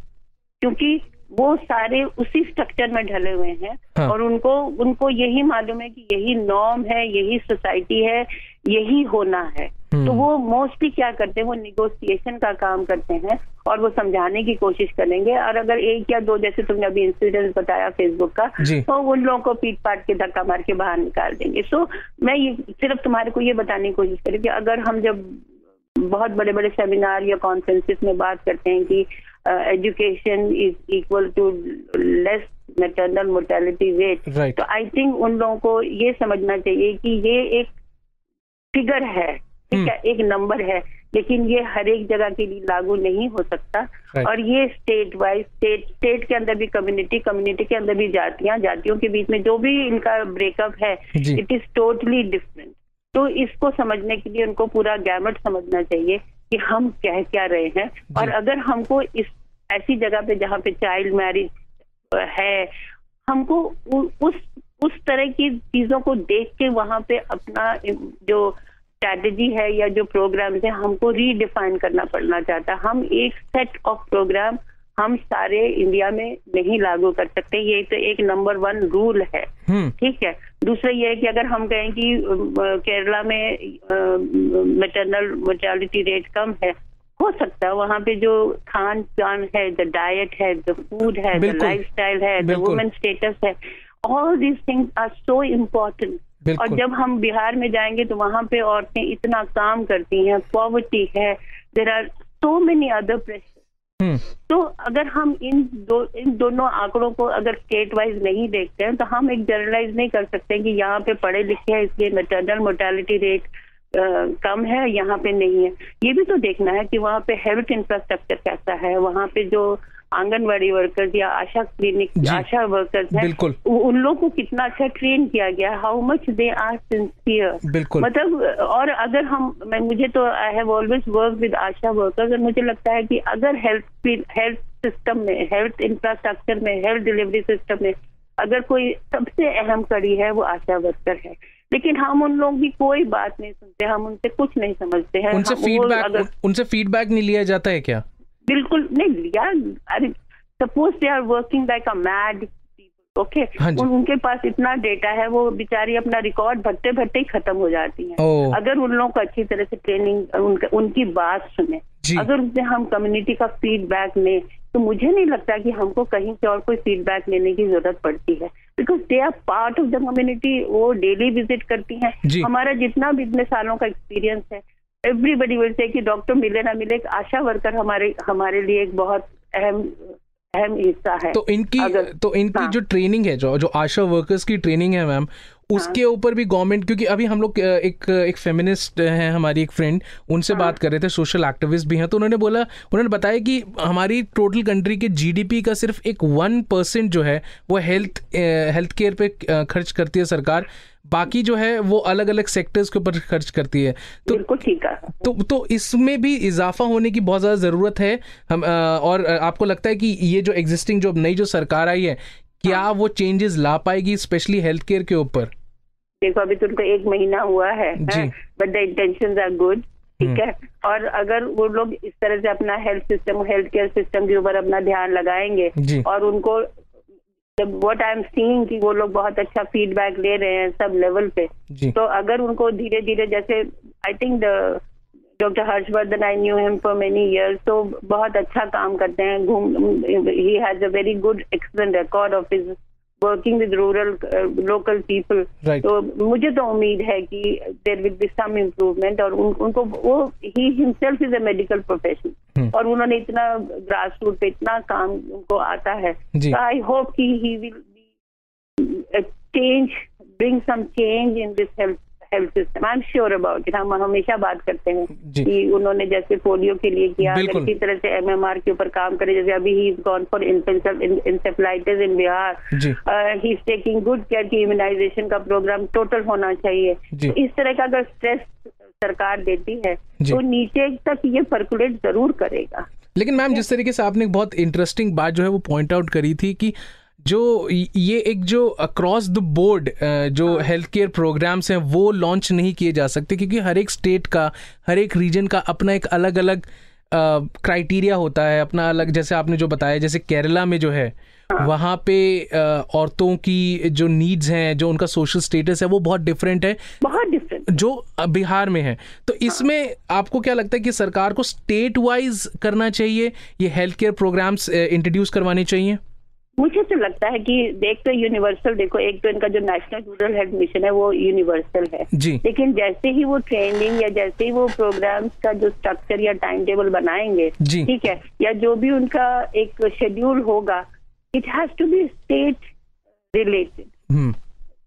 क्योंकि वो सारे उसी स्ट्रक्चर में ढले हुए हैं। हाँ। और उनको यही मालूम है कि यही नॉर्म है, यही सोसाइटी है, यही होना है। तो वो मोस्टली क्या करते हैं, वो निगोशिएशन का काम करते हैं और वो समझाने की कोशिश करेंगे। और अगर एक या दो, जैसे तुमने अभी इंसिडेंट बताया फेसबुक का, तो उन लोगों को पीट पाट के धक्का मार के बाहर निकाल देंगे। सो मैं ये सिर्फ तुम्हारे को ये बताने की कोशिश करूँ कि अगर हम जब बहुत बड़े बड़े सेमिनार या कॉन्फ्रेंसिस में बात करते हैं कि education is equal to less maternal mortality rate, तो आई थिंक उन लोगों को ये समझना चाहिए कि ये एक फिगर है, ठीक है, एक नंबर है, लेकिन ये हर एक जगह के लिए लागू नहीं हो सकता। और ये स्टेट वाइज, स्टेट के अंदर भी कम्युनिटी के अंदर भी जातियों के बीच में जो भी इनका ब्रेकअप है, इट इज टोटली डिफरेंट। तो इसको समझने के लिए उनको पूरा गैमेट समझना चाहिए कि हम कह क्या रहे हैं। और अगर हमको इस ऐसी जगह पे जहाँ पे चाइल्ड मैरिज है, हमको उस तरह की चीजों को देख के वहां पे अपना जो स्ट्रैटेजी है या जो प्रोग्राम्स है हमको रीडिफाइन करना पड़ना चाहता है। हम एक सेट ऑफ प्रोग्राम हम सारे इंडिया में नहीं लागू कर सकते, ये तो एक नंबर 1 रूल है, ठीक है। दूसरा ये है कि अगर हम कहें कि केरला में मैटरनल मोर्टेलिटी रेट कम है, हो सकता है वहाँ पे जो खान पान है, द डाइट है, द फूड है, द लाइफस्टाइल है, द वुमेन स्टेटस है, all these things are so important. और जब हम बिहार में जाएंगे तो वहाँ पे औरतें इतना काम करती हैं, पॉवर्टी है, there are so many other pressure. तो अगर हम इन दोनों आंकड़ों को अगर स्टेट वाइज नहीं देखते हैं तो हम एक जनरलाइज नहीं कर सकते कि यहाँ पे पढ़े लिखे हैं इसलिए मैटरनल मोर्टेलिटी रेट कम है, यहाँ पे नहीं है। ये भी तो देखना है कि वहाँ पे हेल्थ इंफ्रास्ट्रक्चर कैसा है, वहाँ पे जो आंगनवाड़ी वर्कर्स या आशा वर्कर्स हैं, उन लोगों को कितना अच्छा ट्रेन किया गया, how much they are sincere, मतलब। और अगर मुझे तो I have always work with ASHA workers, और मुझे लगता है कि अगर हेल्थ सिस्टम में, हेल्थ इंफ्रास्ट्रक्चर में, हेल्थ डिलीवरी सिस्टम में अगर कोई सबसे अहम कड़ी है वो आशा वर्कर है। लेकिन हम उन लोगों की कोई बात नहीं सुनते, हम उनसे कुछ नहीं समझते हैं। उनसे फीडबैक नहीं लिया जाता है क्या? बिल्कुल नहीं लिया। अरे suppose they are working like a mad people, okay, उनके पास इतना डेटा है, वो बेचारी अपना रिकॉर्ड भरते ही खत्म हो जाती हैं। अगर उन लोगों को अच्छी तरह से ट्रेनिंग, उनकी बात सुने, अगर उससे हम कम्युनिटी का फीडबैक लें, तो मुझे नहीं लगता कि हमको कहीं से और कोई फीडबैक लेने की जरूरत पड़ती है, because they are part of the community. वो डेली विजिट करती हैं। हमारा जितना भी इतने सालों का एक्सपीरियंस है, एवरीबडी विल से कि डॉक्टर मिले ना मिले, एक आशा वर्कर हमारे लिए एक बहुत अहम हिस्सा है। तो इनकी जो ट्रेनिंग है, जो आशा वर्कर्स की ट्रेनिंग है मैम, उसके ऊपर भी गवर्नमेंट, क्योंकि अभी हम लोग एक फेमिनिस्ट हैं, हमारी एक फ्रेंड, उनसे बात कर रहे थे, सोशल एक्टिविस्ट भी हैं, तो उन्होंने बताया कि हमारी टोटल कंट्री के जीडीपी का सिर्फ एक 1% जो है वो हेल्थ केयर पे खर्च करती है सरकार, बाकी जो है वो अलग अलग सेक्टर्स के ऊपर खर्च करती है। तो बिल्कुल ठीक है। तो इसमें भी इजाफा होने की बहुत ज़्यादा ज़रूरत है। और आपको लगता है कि ये जो एग्जिस्टिंग जो नई जो सरकार आई है, क्या वो चेंजेस ला पाएगी स्पेशली हेल्थ केयर के ऊपर? देखो अभी तुमको 1 महीना हुआ है, but the intentions are good, ठीक है। और अगर वो लोग इस तरह से अपना हेल्थ केयर सिस्टम के ऊपर अपना ध्यान लगाएंगे, और उनको व्हाट आई एम सीइंग कि वो लोग बहुत अच्छा फीडबैक ले रहे हैं सब लेवल पे, तो अगर उनको धीरे धीरे, जैसे I think doctor Harshvardhan, I knew him for many years, तो बहुत अच्छा काम करते हैं। He has a very good excellent record of his working with rural local people. तो मुझे तो उम्मीद है कि there will be some improvement, और उनको वो he himself is a medical professional, और उन्होंने इतना ग्रास रूट पे इतना काम उनको आता है। आई होप कि he will be change, bring some change in this health system. I am sure about it. हम हमेशा बात करते हैं कि उन्होंने जैसे पोलियो के लिए किया, इसी तरह से MMR के ऊपर काम करे, जैसे अभी he is gone for encephalitis in Bihar, he is taking good care की इम्यूनाइजेशन का प्रोग्राम टोटल होना चाहिए। तो इस तरह का अगर स्ट्रेस सरकार देती है तो नीचे तक ये पर्कुलेट जरूर करेगा। लेकिन मैम, जिस तरीके से आपने एक बहुत इंटरेस्टिंग बात जो है वो पॉइंट आउट करी थी कि जो ये एक जो अक्रॉस द बोर्ड जो हेल्थ केयर प्रोग्राम्स हैं वो लॉन्च नहीं किए जा सकते, क्योंकि हर एक स्टेट का, हर एक रीजन का अपना एक अलग अलग क्राइटेरिया होता है, अपना अलग। जैसे आपने जो बताया, जैसे केरला में जो है वहाँ पे औरतों की जो नीड्स हैं, जो उनका सोशल स्टेटस है वो बहुत डिफरेंट है, बहुत डिफरेंट जो बिहार में है। तो इसमें आपको क्या लगता है कि सरकार को स्टेट वाइज करना चाहिए, ये हेल्थ केयर प्रोग्राम्स इंट्रोड्यूस करवाने चाहिए? मुझे तो लगता है कि देख तो यूनिवर्सल, देखो एक तो इनका जो नेशनल रूरल हेल्थ मिशन है वो यूनिवर्सल है जी, लेकिन जैसे ही वो ट्रेनिंग या जैसे ही वो प्रोग्राम्स का जो स्ट्रक्चर या टाइम टेबल बनाएंगे, ठीक है, या जो भी उनका एक शेड्यूल होगा, it has to be state related.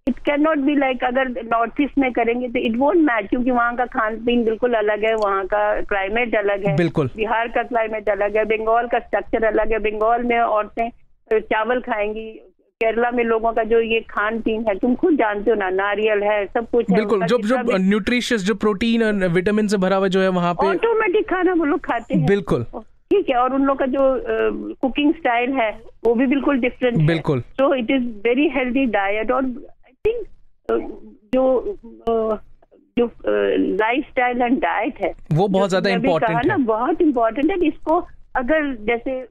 It can not be like अगर नॉर्थ ईस्ट में करेंगे तो इट वोंट मैच, क्योंकि वहाँ का खान पीन बिल्कुल अलग है, वहाँ का क्लाइमेट अलग है, बिहार का क्लाइमेट अलग है, बंगाल का स्ट्रक्चर अलग है। बंगाल में औरतें चावल खाएंगी, केरला में लोगों का जो ये खान पीन है तुम खुद जानते हो ना, नारियल है, सब कुछ है, बिल्कुल जो न्यूट्रिशियस, जो प्रोटीन और विटामिन से भरा हुआ जो है वहाँ पे ऑटोमेटिक खाना वो लोग खाते हैं, बिल्कुल ठीक है। और उन लोग का जो कुकिंग स्टाइल है वो भी बिल्कुल डिफरेंट है, बिल्कुल। So it is very healthy diet, और आई थिंक जो लाइफस्टाइल एंड डाइट है वो बहुत ज्यादा इम्पोर्टेंट है, बहुत इम्पोर्टेंट है। इसको अगर जैसे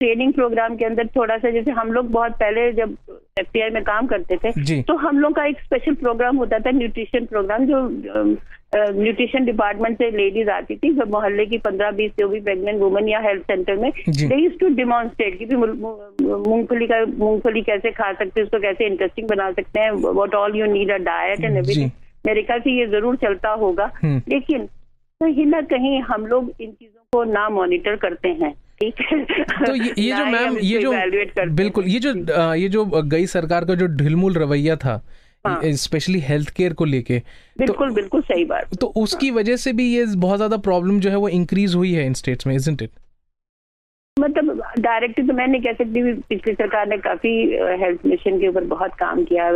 ट्रेनिंग प्रोग्राम के अंदर थोड़ा सा, जैसे हम लोग बहुत पहले जब FTI में काम करते थे तो हम लोग का एक स्पेशल प्रोग्राम होता था, न्यूट्रिशन प्रोग्राम, जो न्यूट्रिशन डिपार्टमेंट से लेडीज आती थी, जब मोहल्ले की 15-20 जो भी प्रेग्नेंट वुमन या हेल्थ सेंटर में, दे यूज्ड टू डेमोन्स्ट्रेट कि मूंगफली कैसे खा सकते हैं, उसको कैसे इंटरेस्टिंग बना सकते हैं, what all you need a diet and everything. मेरे ख्याल से ये जरूर चलता होगा, लेकिन कहीं ना कहीं हम लोग इन चीजों को ना मॉनिटर करते हैं, ठीक है। तो ये जो मैम, ये जो बिल्कुल ये जो गई सरकार का जो ढिलमुल रवैया था, स्पेशली हेल्थ केयर को लेके, बिल्कुल सही बात, तो उसकी वजह से भी ये बहुत ज्यादा प्रॉब्लम जो है वो इंक्रीज हुई है इन स्टेट्स में, इजंट इट? मतलब डायरेक्टली तो मैं नहीं कह सकती, पिछली सरकार ने काफी हेल्थ मिशन के ऊपर बहुत काम किया,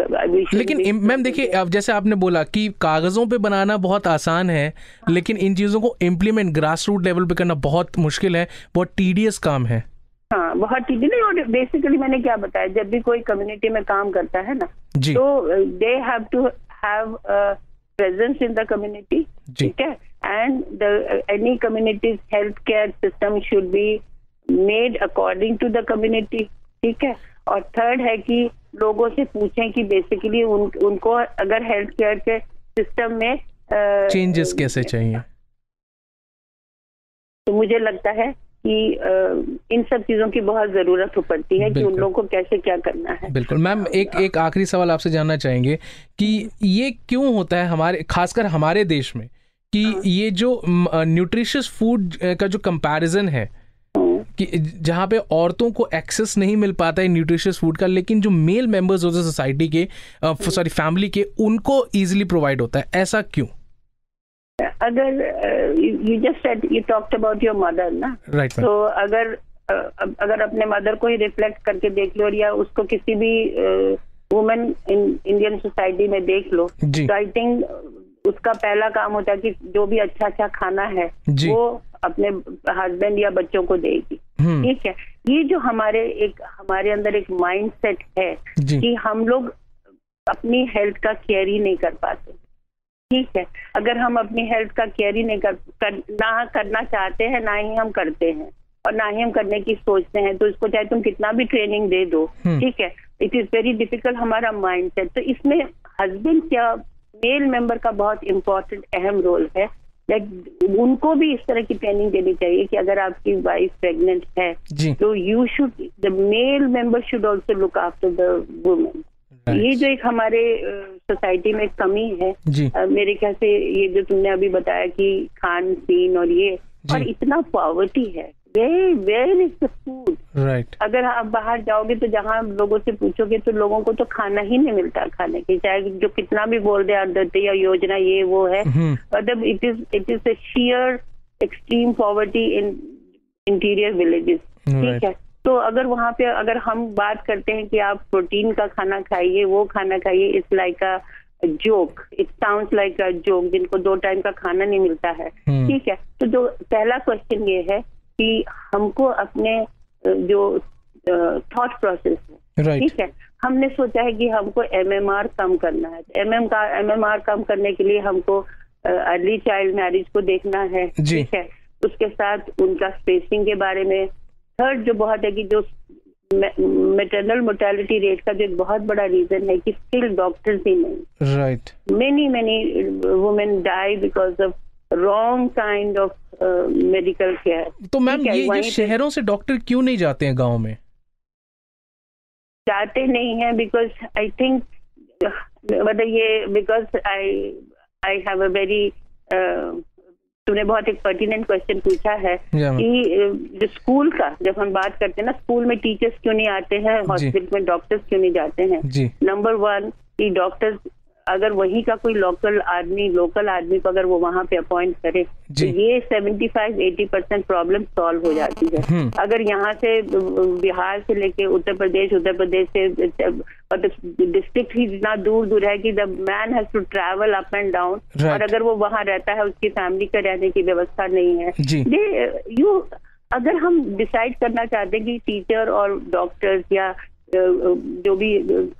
लेकिन मैम देखिए, अब जैसे आपने बोला कि कागजों पे बनाना बहुत आसान है, लेकिन इन चीजों को इम्प्लीमेंट ग्रास रूट लेवल पे करना बहुत मुश्किल है, बहुत टीडियस काम है। हाँ, बहुत टीडियस। और बेसिकली मैंने क्या बताया, जब भी कोई कम्युनिटी में काम करता है ना, तो they have to have presence in the community, ठीक है, and any communities health care system should be made according to the community, ठीक है। और थर्ड है कि लोगों से पूछें कि बेसिकली उनको अगर हेल्थ केयर के सिस्टम में चेंजेस कैसे चाहिए, तो मुझे लगता है कि इन सब चीजों की बहुत जरूरत पड़ती है कि उन लोगों को कैसे क्या करना है। बिल्कुल मैम, एक आखिरी सवाल आपसे जानना चाहेंगे कि ये क्यों होता है हमारे, खासकर हमारे देश में, कि ये जो न्यूट्रिशियस फूड का जो कंपैरिजन है, कि जहाँ पे औरतों को एक्सेस नहीं मिल पाता है न्यूट्रिशियस फूड का, लेकिन जो मेल मेंबर्स होते हैं सोसाइटी के, फैमिली के, उनको इजीली प्रोवाइड होता है, ऐसा क्यों? अगर you just said you talked about your mother ना, right, तो अगर अपने मदर को ही रिफ्लेक्ट करके देख लो, या उसको किसी भी वुमेन इंडियन सोसाइटी में देख लो, तो आई थिंक उसका पहला काम होता है कि जो भी अच्छा खाना है वो अपने हस्बैंड या बच्चों को देगी, ठीक है। ये जो हमारे अंदर एक माइंड सेट है कि हम लोग अपनी हेल्थ का केयर ही नहीं कर पाते, ठीक है। अगर हम अपनी हेल्थ का केयर ही नहीं ना करना चाहते हैं, ना ही हम करते हैं, और ना ही हम करने की सोचते हैं, तो इसको चाहे तुम कितना भी ट्रेनिंग दे दो, ठीक है, इट इज वेरी डिफिकल्ट, हमारा माइंड सेट। तो इसमें हस्बैंड या मेल मेंबर का बहुत इम्पोर्टेंट अहम रोल है उनको भी इस तरह की ट्रेनिंग देनी चाहिए कि अगर आपकी वाइफ प्रेग्नेंट है तो you should, the male member should also look after the women. ये जो एक हमारे सोसाइटी में कमी है, मेरे ख्याल से ये जो तुमने अभी बताया कि खान पीन और ये, और इतना पॉवर्टी है, where is the food, right. अगर आप बाहर जाओगे तो जहाँ लोगों से पूछोगे तो लोगों को तो खाना ही नहीं मिलता खाने के, चाहे जो कितना भी बोल दे अंत्योदय या योजना ये वो है, मतलब it is the shear extreme poverty in interior villages, ठीक है। तो अगर वहाँ पे अगर हम बात करते हैं कि आप प्रोटीन का खाना खाइए, वो खाना खाइए, it's like a joke, it sounds like a joke, जिनको 2 टाइम का खाना नहीं मिलता है, ठीक है। तो जो पहला क्वेश्चन ये है कि हमको अपने जो थॉट प्रोसेस है, ठीक है, हमने सोचा है कि हमको MMR कम करना है। MMR कम करने के लिए हमको अर्ली चाइल्ड मैरिज को देखना है, ठीक है। उसके साथ उनका स्पेसिंग के बारे में। थर्ड जो बहुत है कि जो मैटरनल मोर्टेलिटी रेट का जो एक बहुत बड़ा रीजन है कि स्किल डॉक्टर्स ही नहीं, right. Many women die because of wrong kind of medical care. तो मैम ये शहरों से डॉक्टर क्यों नहीं जाते हैं गाँव में? जाते नहीं हैं बिकॉज आई थिंक, मतलब ये because I have a very, तुमने बहुत एक पर्टिनेंट क्वेश्चन पूछा है कि जो स्कूल का, जब हम बात करते हैं ना, स्कूल में टीचर्स क्यों नहीं आते हैं, हॉस्पिटल में डॉक्टर्स क्यों नहीं जाते हैं। नंबर 1 कि डॉक्टर्स अगर वही का कोई लोकल आदमी को अगर वो वहाँ पे अपॉइंट करे तो ये 75-80% प्रॉब्लम सॉल्व हो जाती है। अगर यहाँ से बिहार से लेके उत्तर प्रदेश से डिस्ट्रिक्ट ही इतना दूर है कि the man has to travel up and down, और अगर वो वहाँ रहता है उसकी फैमिली का रहने की व्यवस्था नहीं है। अगर हम डिसाइड करना चाहते हैं कि टीचर और डॉक्टर्स या जो भी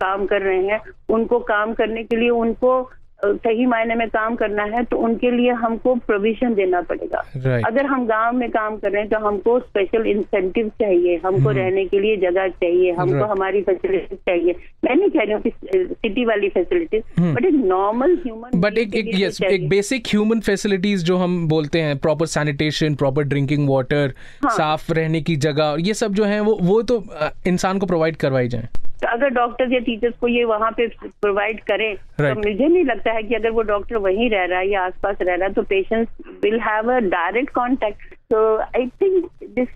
काम कर रहे हैं उनको काम करने के लिए, उनको सही मायने में काम करना है, तो उनके लिए हमको प्रोविजन देना पड़ेगा। अगर हम गांव में काम कर रहे हैं तो हमको स्पेशल इंसेंटिव चाहिए, हमको रहने के लिए जगह चाहिए, हमको हमारी फैसिलिटीज चाहिए। मैं नहीं कह रही हूँ कि सिटी वाली फैसिलिटीज, बट एक नॉर्मल ह्यूमन, बट एक बेसिक ह्यूमन फैसिलिटीज जो हम बोलते हैं, proper sanitation, proper drinking water, साफ रहने की जगह, ये सब जो है वो तो इंसान को प्रोवाइड करवाई जाए। तो अगर डॉक्टर्स या टीचर्स को ये वहाँ पे प्रोवाइड करें, तो मुझे नहीं लगता है कि अगर वो डॉक्टर वहीं रह रहा है या आसपास रह रहा है तो patients will have a direct contact. So I think this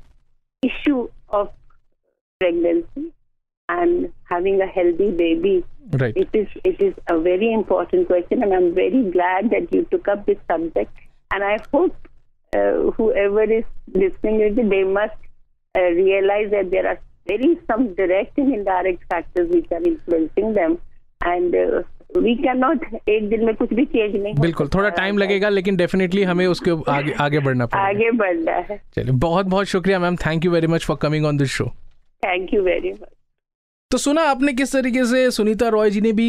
issue of pregnancy and having a healthy baby, it is a very important question, and I'm very glad that you took up this subject, and I hope whoever is listening, they must realize that there are some direct and indirect factors which are influencing them, and we cannot एक दिन में कुछ भी change नहीं। बिल्कुल, थोड़ा time लगेगा, लेकिन डेफिनेटली हमें उसके आगे बढ़ना पड़ेगा। आगे बढ़ना है। चलिए, बहुत बहुत शुक्रिया ma'am, thank you very much for coming on this show. Thank you very much. तो सुना आपने किस तरीके से सुनीता रॉय जी ने भी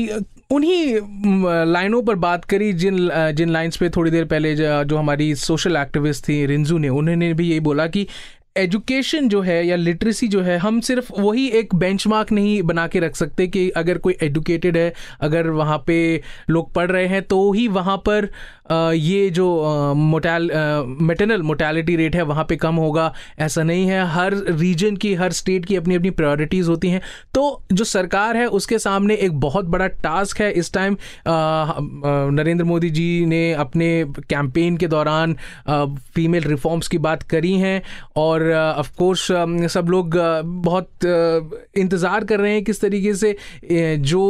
उन्हीं लाइनों पर बात करी जिन लाइंस पे थोड़ी देर पहले जो हमारी सोशल एक्टिविस्ट थी रिंजू ने, उन्होंने भी यही बोला कि एजुकेशन जो है या लिटरेसी जो है, हम सिर्फ वही एक बेंचमार्क नहीं बना के रख सकते कि अगर कोई एजुकेटेड है, अगर वहाँ पे लोग पढ़ रहे हैं तो ही वहाँ पर ये जो मैटरनल मोर्टेलिटी रेट है वहाँ पे कम होगा, ऐसा नहीं है। हर रीजन की, हर स्टेट की अपनी अपनी प्रायोरिटीज़ होती हैं। तो जो सरकार है उसके सामने एक बहुत बड़ा टास्क है इस टाइम। नरेंद्र मोदी जी ने अपने कैंपेन के दौरान फीमेल रिफॉर्म्स की बात करी हैं, और ऑफ कोर्स सब लोग बहुत इंतज़ार कर रहे हैं किस तरीके से जो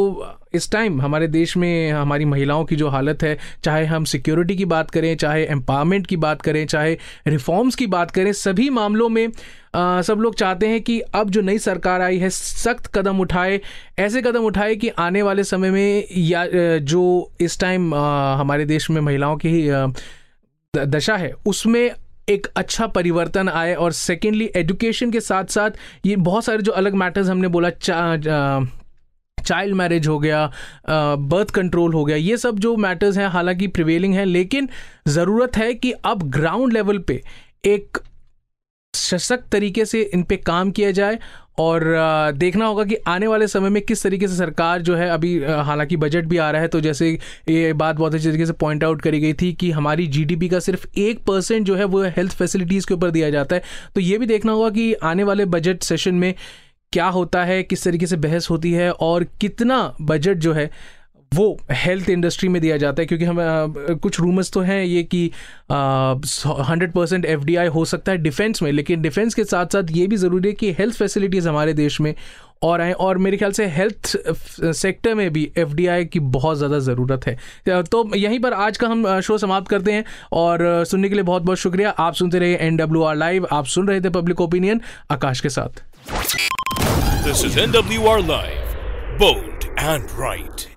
इस टाइम हमारे देश में हमारी महिलाओं की जो हालत है, चाहे हम सिक्योरिटी की बात करें, चाहे एम्पावरमेंट की बात करें, चाहे रिफॉर्म्स की बात करें, सभी मामलों में सब लोग चाहते हैं कि अब जो नई सरकार आई है सख्त कदम उठाए, ऐसे कदम उठाए कि आने वाले समय में या जो इस टाइम हमारे देश में महिलाओं की दशा है उसमें एक अच्छा परिवर्तन आए। और सेकेंडली, एजुकेशन के साथ साथ ये बहुत सारे जो अलग मैटर्स हमने बोला, चाइल्ड मैरिज हो गया, बर्थ कंट्रोल हो गया, ये सब जो मैटर्स हैं हालांकि प्रिवेलिंग हैं, लेकिन ज़रूरत है कि अब ग्राउंड लेवल पे एक सशक्त तरीके से इन पे काम किया जाए और देखना होगा कि आने वाले समय में किस तरीके से सरकार जो है, अभी हालांकि बजट भी आ रहा है, तो जैसे ये बात बहुत अच्छी तरीके से पॉइंट आउट करी गई थी कि हमारी जीडीपी का सिर्फ 1% जो है वो हेल्थ फैसिलिटीज़ के ऊपर दिया जाता है। तो ये भी देखना होगा कि आने वाले बजट सेशन में क्या होता है, किस तरीके से बहस होती है और कितना बजट जो है वो हेल्थ इंडस्ट्री में दिया जाता है, क्योंकि हम कुछ रूमर्स तो हैं ये कि 100% एफडीआई हो सकता है डिफेंस में, लेकिन डिफेंस के साथ साथ ये भी ज़रूरी है कि हेल्थ फैसिलिटीज़ हमारे देश में और आए, और मेरे ख्याल से हेल्थ सेक्टर में भी एफडीआई की बहुत ज़्यादा ज़रूरत है। तो यहीं पर आज का हम शो समाप्त करते हैं और सुनने के लिए बहुत बहुत शुक्रिया। आप सुनते रहिए NWR लाइव। आप सुन रहे थे पब्लिक ओपिनियन आकाश के साथ। This is NWR Live, bold and right.